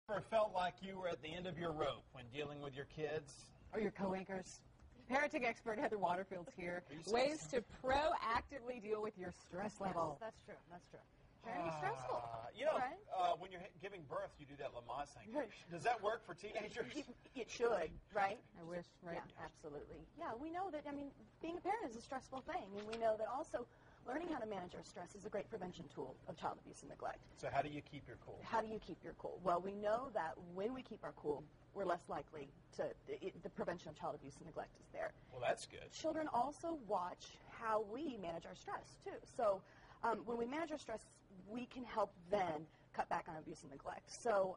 Ever felt like you were at the end of your rope when dealing with your kids? Or your co-anchors? Parenting expert Heather Waterfield's here. Are you Ways saying- to proactively deal with your stress level. That's true. That's true. Very stressful. Right? Right? When you're giving birth, you do that Lamaze thing. Does that work for teenagers? It should, right? I wish, right? Yeah, absolutely. Yeah, we know that, being a parent is a stressful thing, and we know that also learning how to manage our stress is a great prevention tool of child abuse and neglect. So how do you keep your cool? How do you keep your cool? Well, we know that when we keep our cool, we're less likely to, the prevention of child abuse and neglect is there. Well, that's good. Children also watch how we manage our stress, too. So when we manage our stress, we can help then cut back on abuse and neglect. So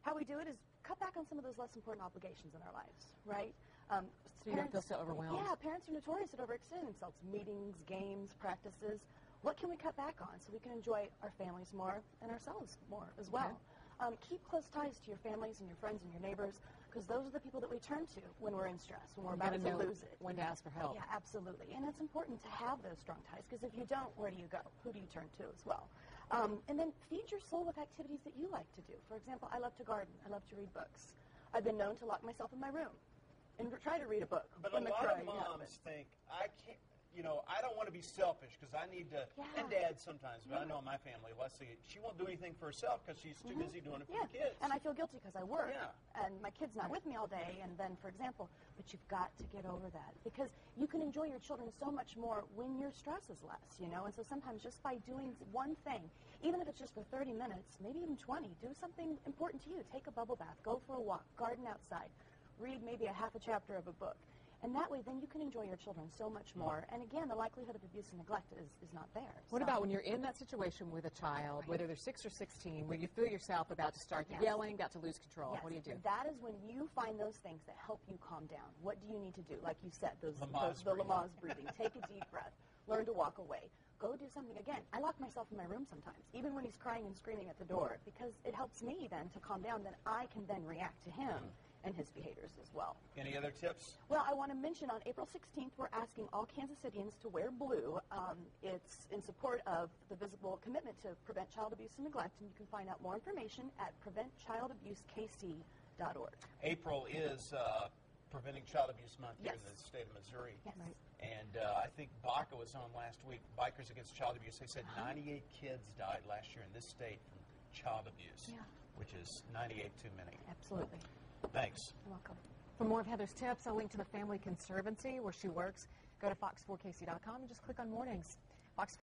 how we do it is cut back on some of those less important obligations in our lives, right? So you don't feel so overwhelmed? Yeah, parents are notorious at overextending themselves. Meetings, games, practices. What can we cut back on so we can enjoy our families more and ourselves more as well? Okay. Keep close ties to your families and your friends and your neighbors, because those are the people that we turn to when we're in stress, when we're about to lose it. When to ask for help. Yeah, absolutely. And it's important to have those strong ties, because if you don't, where do you go? Who do you turn to as well? And then feed your soul with activities that you like to do. For example, I love to garden. I love to read books. I've been known to lock myself in my room and try to read a book. But a lot of moms think, I can't, I don't want to be selfish because I need to, and dad sometimes, but I know in my family, Leslie, she won't do anything for herself because she's too busy doing it for the kids. And I feel guilty because I work, and my kid's not with me all day, and then, for example, but you've got to get over that, because you can enjoy your children so much more when your stress is less, and so sometimes just by doing one thing, even if it's just for 30 minutes, maybe even 20, do something important to you. Take a bubble bath, go for a walk, garden outside, read maybe a half a chapter of a book. And that way, then you can enjoy your children so much more. And again, the likelihood of abuse and neglect is not there. What about when you're in that situation with a child, whether they're 6 or 16, where you feel yourself about to start yelling, about to lose control? Yes. What do you do? That is when you find those things that help you calm down. What do you need to do? Like you said, the Lamaze breathing. Take a deep breath. Learn to walk away. Go do something. Again, I lock myself in my room sometimes, even when he's crying and screaming at the door, because it helps me then to calm down. Then I can then react to him and his behaviors as well. Any other tips? Well, I want to mention on April 16th, we're asking all Kansas Cityans to wear blue. It's in support of the visible commitment to prevent child abuse and neglect, and you can find out more information at preventchildabusekc.org. April is Preventing Child Abuse Month here in the state of Missouri. Yes. Right. And I think BACA was on last week, Bikers Against Child Abuse. They said 98 kids died last year in this state from child abuse, which is 98 too many. Absolutely. Thanks. You're welcome. For more of Heather's tips, a link to the Family Conservancy where she works, go to fox4kc.com and just click on Mornings. Fox